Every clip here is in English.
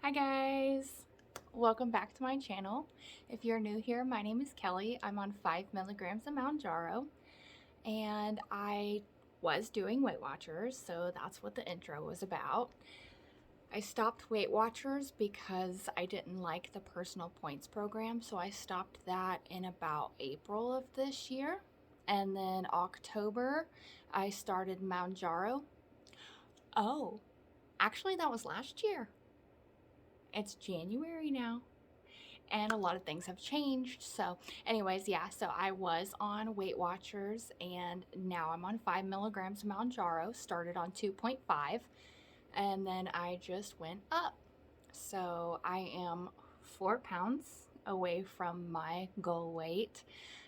Hi guys, welcome back to my channel. If you're new here, my name is Kelly. I'm on 5 milligrams of Mounjaro, and I was doing Weight Watchers, so that's what the intro was about. I stopped Weight Watchers because I didn't like the personal points program, so I stopped that in about April of this year. And then October, I started Mounjaro. Oh, actually that was last year. It's January now. And a lot of things have changed. So anyways, yeah, so I was on Weight Watchers and now I'm on 5 milligrams of Mounjaro, started on 2.5, and then I just went up. So I am 4 pounds away from my goal weight.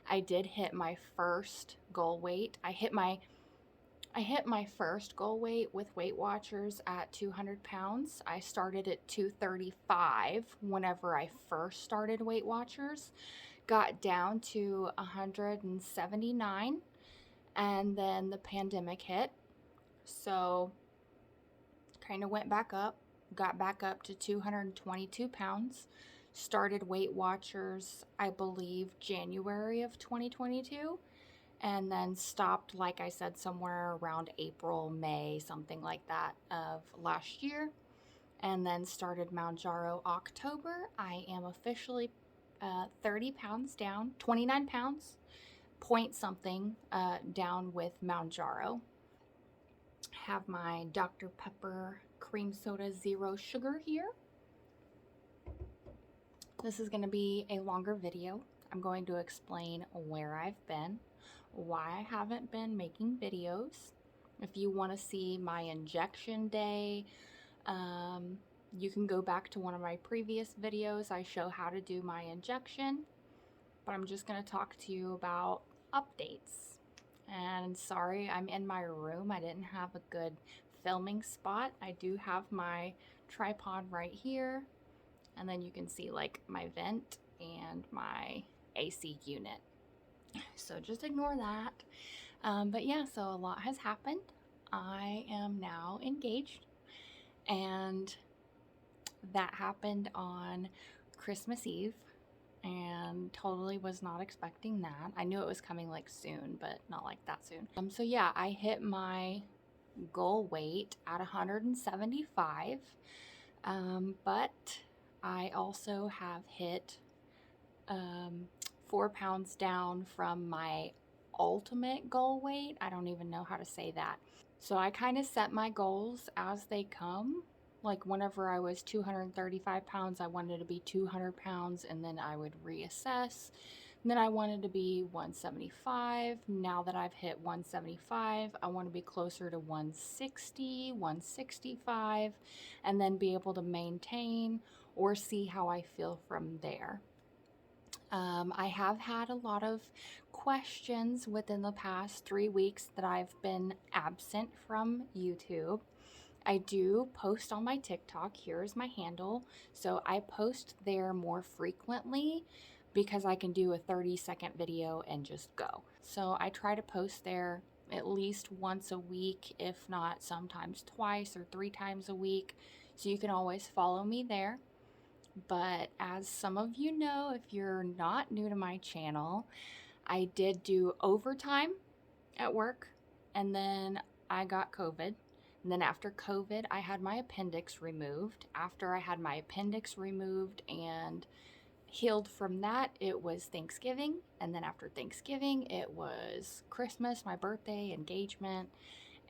I did hit my first goal weight. I hit my first goal weight with Weight Watchers at 200 pounds. I started at 235 whenever I first started Weight Watchers, got down to 179, and then the pandemic hit. So kind of went back up, got back up to 222 pounds, started Weight Watchers, I believe, January of 2022. And then stopped, like I said, somewhere around April, May, something like that of last year. And then started Mounjaro October. I am officially 30 pounds down, 29 pounds, point something down with Mounjaro. Have my Dr. Pepper cream soda zero sugar here. This is going to be a longer video. I'm going to explain where I've been, why I haven't been making videos. If you want to see my injection day, you can go back to one of my previous videos. I show how to do my injection, but I'm just going to talk to you about updates. And sorry, I'm in my room. I didn't have a good filming spot. I do have my tripod right here, and then you can see like my vent and my AC unit. So just ignore that. But yeah, so a lot has happened. I am now engaged, and that happened on Christmas Eve, and totally was not expecting that. I knew it was coming like soon, but not like that soon. So yeah, I hit my goal weight at 175, but I also have hit 4 pounds down from my ultimate goal weight. I don't even know how to say that. So I kind of set my goals as they come. Like whenever I was 235 pounds, I wanted to be 200 pounds, and then I would reassess. And then I wanted to be 175. Now that I've hit 175, I want to be closer to 160, 165, and then be able to maintain or see how I feel from there. I have had a lot of questions within the past 3 weeks that I've been absent from YouTube. I do post on my TikTok. Here's my handle. So I post there more frequently because I can do a 30-second video and just go. So I try to post there at least once a week, if not sometimes twice or 3 times a week. So you can always follow me there. But as some of you know, if you're not new to my channel, I did do overtime at work, and then I got COVID. And then after COVID, I had my appendix removed. After I had my appendix removed and healed from that, it was Thanksgiving. And then after Thanksgiving, it was Christmas, my birthday, engagement.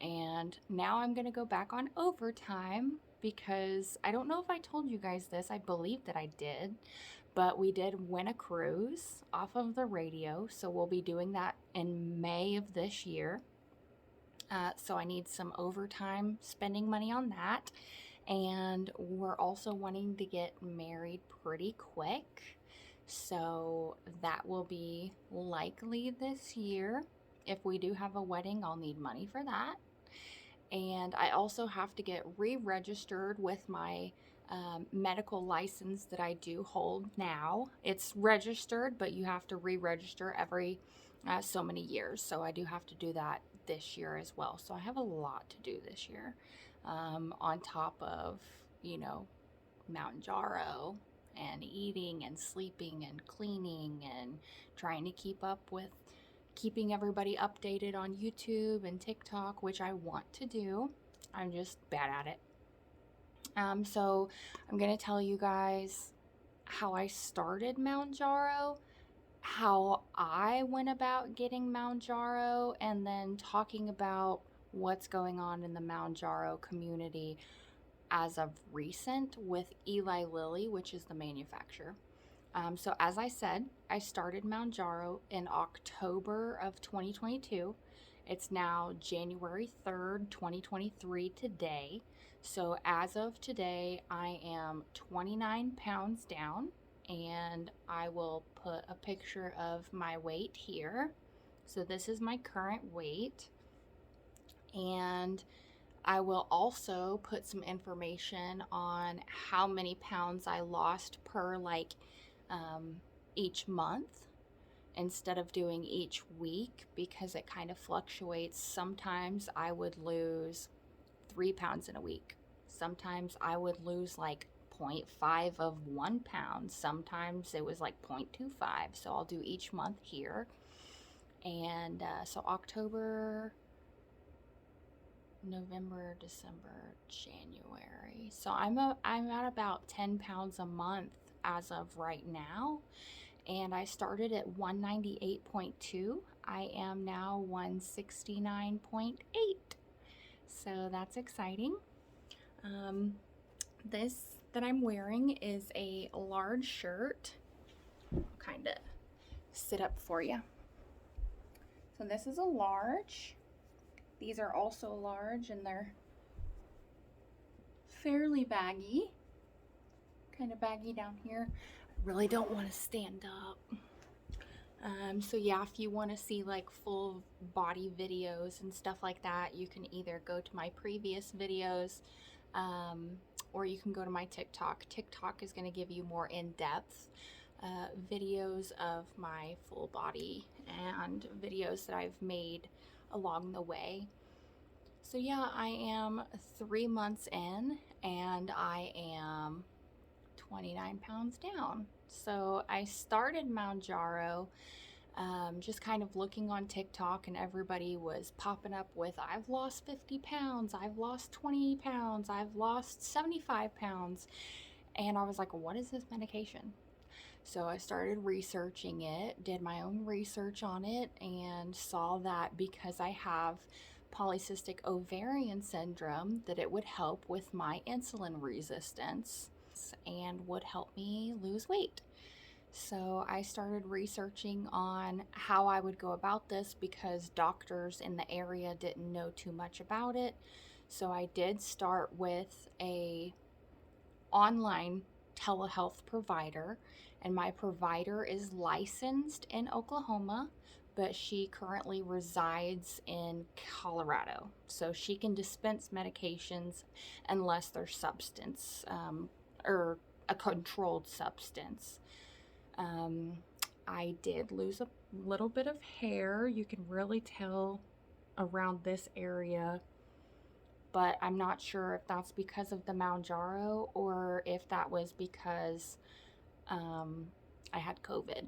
And now I'm going to go back on overtime because I don't know if I told you guys this. I believe that I did, but we did win a cruise off of the radio. So we'll be doing that in May of this year. So I need some overtime spending money on that. And we're also wanting to get married pretty quick. So that will be likely this year. If we do have a wedding, I'll need money for that. And I also have to get re-registered with my medical license that I do hold now. It's registered, but you have to re-register every so many years. So I do have to do that this year as well. So I have a lot to do this year on top of, Mounjaro and eating and sleeping and cleaning and trying to keep up with keeping everybody updated on YouTube and TikTok, which I want to do. I'm just bad at it. So I'm going to tell you guys how I started Mounjaro, how I went about getting Mounjaro, and then talking about what's going on in the Mounjaro community as of recent with Eli Lilly, which is the manufacturer. So as I said, I started Mounjaro in October of 2022. It's now January 3rd, 2023 today. So as of today, I am 29 pounds down, and I will put a picture of my weight here. So this is my current weight, and I will also put some information on how many pounds I lost per each month instead of doing each week, because it kind of fluctuates. Sometimes I would lose 3 pounds in a week. Sometimes I would lose like 0.5 of 1 pound. Sometimes it was like 0.25. So I'll do each month here. And so October, November, December, January. So I'm at about 10 pounds a month as of right now. And I started at 198.2. I am now 169.8. So that's exciting. This that I'm wearing is a large shirt. I'll kind of sit up for you. So this is a large. These are also large, and they're fairly baggy. Kind of baggy down here. I really don't want to stand up. So yeah, if you want to see like full body videos and stuff like that, you can either go to my previous videos, or you can go to my TikTok. TikTok is going to give you more in-depth videos of my full body and videos that I've made along the way. So yeah, I am 3 months in, and I am 29 pounds down. So I started Mounjaro just kind of looking on TikTok, and everybody was popping up with, I've lost 50 pounds, I've lost 20 pounds, I've lost 75 pounds. And I was like, what is this medication? So I started researching it, did my own research on it, and saw that because I have polycystic ovarian syndrome, that it would help with my insulin resistance and would help me lose weight. So I started researching on how I would go about this, because doctors in the area didn't know too much about it. So I did start with a online telehealth provider, and my provider is licensed in Oklahoma, but she currently resides in Colorado. So she can dispense medications unless they're substance or a controlled substance. I did lose a little bit of hair. You can really tell around this area, but I'm not sure if that's because of the Mounjaro or if that was because I had COVID.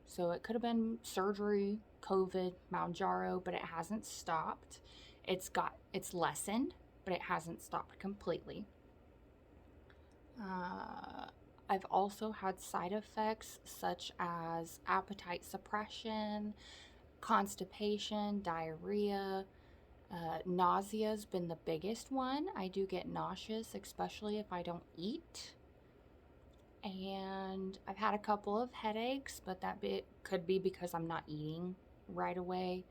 So it could have been surgery, COVID, Mounjaro, but it hasn't stopped. It's lessened, but it hasn't stopped completely. I've also had side effects such as appetite suppression, constipation, diarrhea. Nausea's been the biggest one. I do get nauseous, especially if I don't eat. And I've had a couple of headaches, but could be because I'm not eating right away.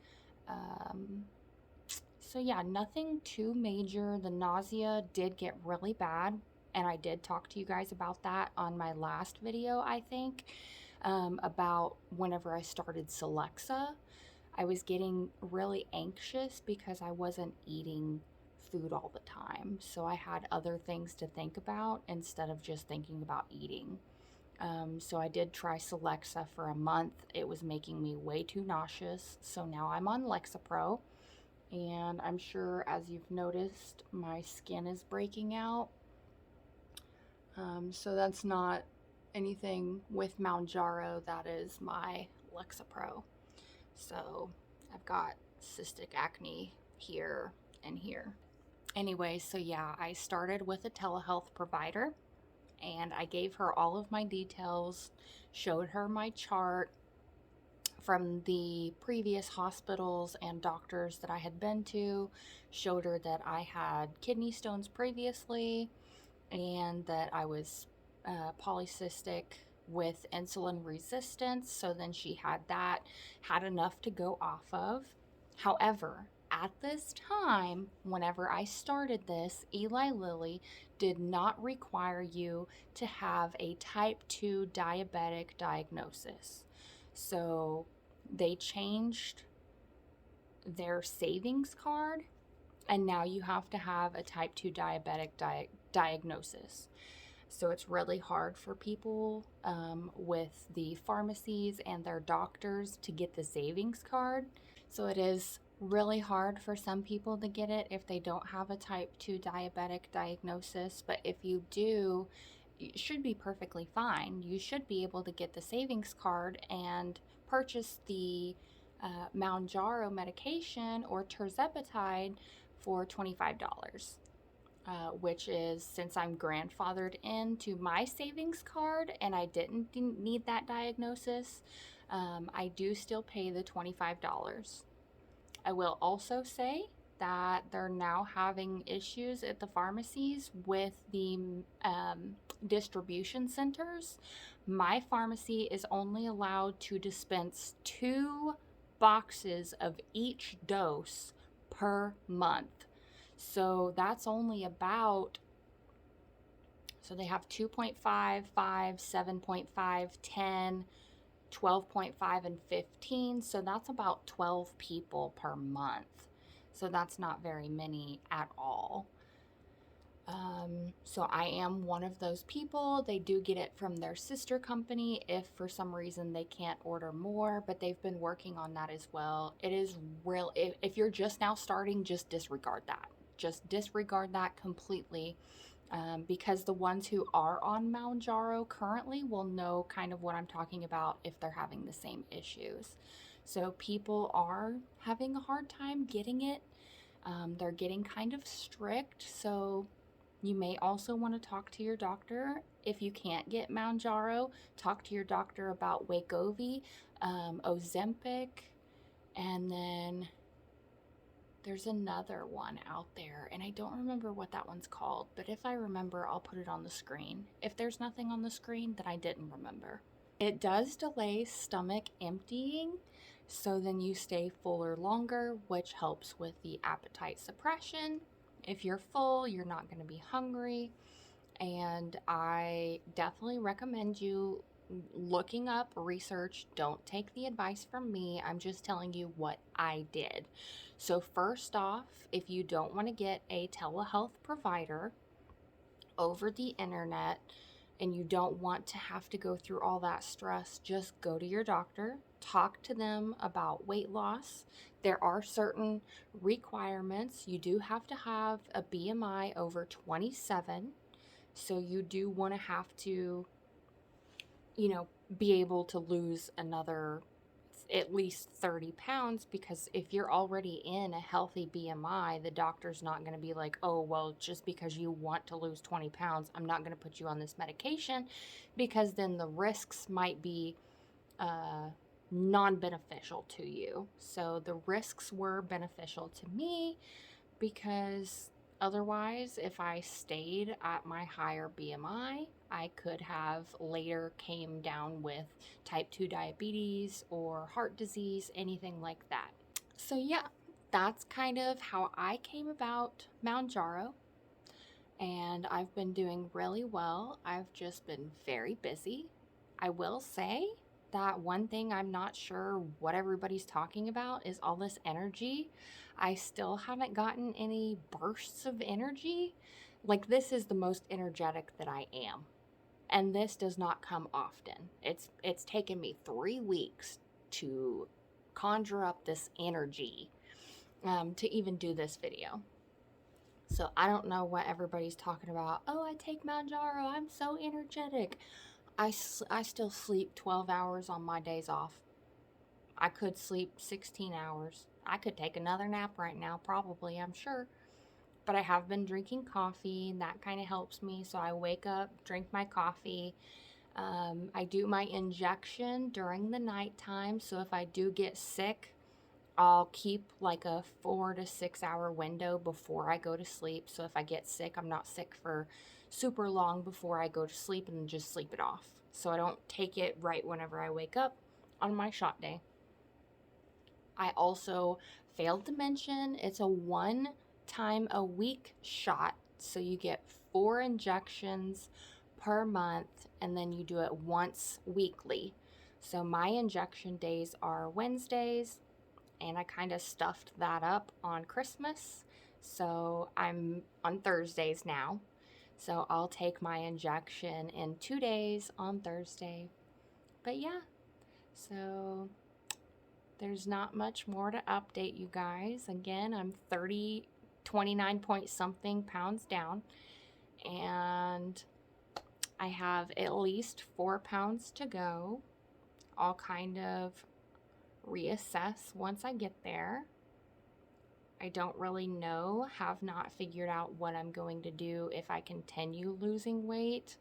So yeah, nothing too major. The nausea did get really bad, and I did talk to you guys about that on my last video, I think, about whenever I started Celexa. I was getting really anxious because I wasn't eating food all the time. So I had other things to think about instead of just thinking about eating. So I did try Celexa for a month. It was making me way too nauseous. So now I'm on Lexapro. And I'm sure, as you've noticed, my skin is breaking out. So that's not anything with Mounjaro, that is my Lexapro. So I've got cystic acne here and here. Anyway, so yeah, I started with a telehealth provider and I gave her all of my details, showed her my chart from the previous hospitals and doctors that I had been to, showed her that I had kidney stones previously and that I was polycystic with insulin resistance. So then she had that, had enough to go off of. However, at this time, whenever I started this, Eli Lilly did not require you to have a type 2 diabetic diagnosis. So they changed their savings card, and now you have to have a type 2 diabetic diagnosis. So it's really hard for people with the pharmacies and their doctors to get the savings card. So it is really hard for some people to get it if they don't have a type 2 diabetic diagnosis. But if you do, it should be perfectly fine. You should be able to get the savings card and purchase the Mounjaro medication or tirzepatide for $25. Which is, since I'm grandfathered into my savings card and I didn't need that diagnosis, I do still pay the $25. I will also say that they're now having issues at the pharmacies with the distribution centers. My pharmacy is only allowed to dispense 2 boxes of each dose per month. So that's only about, so they have 2.5, 5, 7.5, 10, 12.5, and 15. So that's about 12 people per month. So that's not very many at all. So I am one of those people. They do get it from their sister company if for some reason they can't order more, but they've been working on that as well. It is real. If you're just now starting, just disregard that. Just disregard that completely, because the ones who are on Mounjaro currently will know kind of what I'm talking about if they're having the same issues. So people are having a hard time getting it. They're getting kind of strict. So you may also want to talk to your doctor. If you can't get Mounjaro, talk to your doctor about Wegovy, Ozempic, and then there's another one out there, and I don't remember what that one's called, but if I remember, I'll put it on the screen. If there's nothing on the screen, then I didn't remember. It does delay stomach emptying, so then you stay fuller longer, which helps with the appetite suppression. If you're full, you're not going to be hungry, and I definitely recommend you looking up research. Don't take the advice from me. I'm just telling you what I did. So first off, if you don't want to get a telehealth provider over the internet and you don't want to have to go through all that stress, just go to your doctor, talk to them about weight loss. There are certain requirements. You do have to have a BMI over 27. So you do want to have to, be able to lose another at least 30 pounds, because if you're already in a healthy BMI, the doctor's not going to be like, oh, well, just because you want to lose 20 pounds, I'm not going to put you on this medication, because then the risks might be non-beneficial to you. So the risks were beneficial to me, because otherwise, if I stayed at my higher BMI, I could have later came down with type 2 diabetes or heart disease, anything like that. So yeah, that's kind of how I came about Mounjaro, and I've been doing really well. I've just been very busy. I will say that one thing I'm not sure what everybody's talking about is all this energy. I still haven't gotten any bursts of energy. Like, this is the most energetic that I am. And this does not come often. It's taken me 3 weeks to conjure up this energy to even do this video. So I don't know what everybody's talking about. Oh, I take Mounjaro, I'm so energetic. I still sleep 12 hours on my days off. I could sleep 16 hours. I could take another nap right now, probably, I'm sure. But I have been drinking coffee, and that kind of helps me. So I wake up, drink my coffee. I do my injection during the nighttime. So if I do get sick, I'll keep like a 4 to 6 hour window before I go to sleep. So if I get sick, I'm not sick for super long before I go to sleep and just sleep it off. So I don't take it right whenever I wake up on my shot day. I also failed to mention it's a 1 time a week shot. So you get 4 injections per month, and then you do it once weekly. So my injection days are Wednesdays, and I kind of stuffed that up on Christmas. So I'm on Thursdays now. So I'll take my injection in 2 days on Thursday. But yeah, so there's not much more to update you guys. Again, I'm 29 point something pounds down, and I have at least 4 pounds to go. I'll kind of reassess once I get there. I don't really know, have not figured out what I'm going to do if I continue losing weight,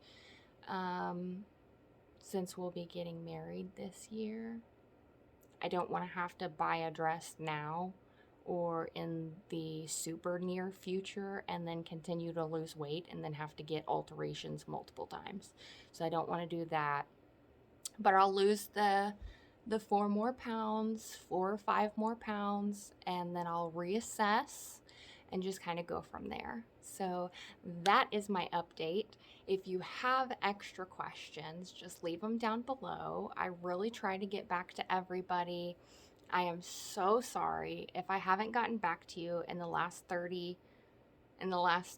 since we'll be getting married this year. I don't want to have to buy a dress now or in the super near future and then continue to lose weight and then have to get alterations multiple times. So I don't want to do that. But I'll lose the 4 more pounds, 4 or 5 more pounds, and then I'll reassess and just kind of go from there. So that is my update. If you have extra questions, just leave them down below. I really try to get back to everybody. I am so sorry if I haven't gotten back to you in the last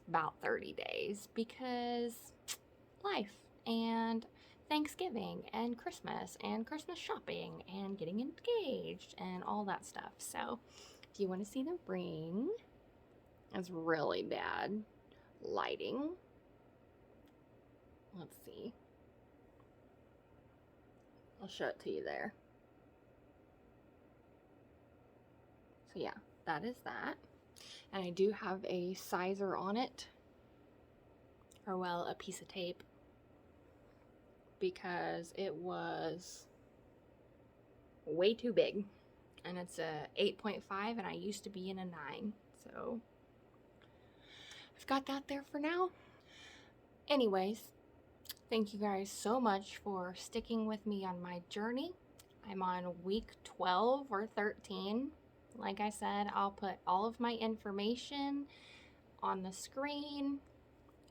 about 30 days, because life and Thanksgiving and Christmas shopping and getting engaged and all that stuff. So if you want to see the ring, it's really bad lighting. Let's see. I'll show it to you there. So yeah, that is that. And I do have a sizer on it, or well, a piece of tape, because it was way too big. And it's a 8.5, and I used to be in a 9. So I've got that there for now. Anyways, thank you guys so much for sticking with me on my journey. I'm on week 12 or 13. Like I said, I'll put all of my information on the screen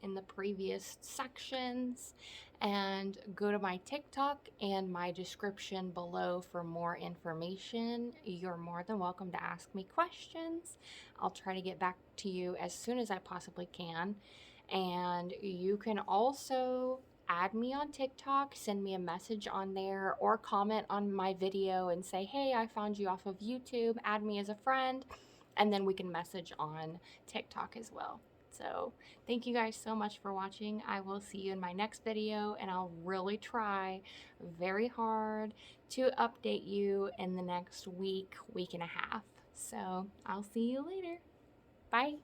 in the previous sections, and go to my TikTok and my description below for more information. You're more than welcome to ask me questions. I'll try to get back to you as soon as I possibly can. And you can also add me on TikTok, send me a message on there, or comment on my video and say, hey, I found you off of YouTube, add me as a friend, and then we can message on TikTok as well. So thank you guys so much for watching. I will see you in my next video, and I'll really try very hard to update you in the next week and a half. So I'll see you later. Bye.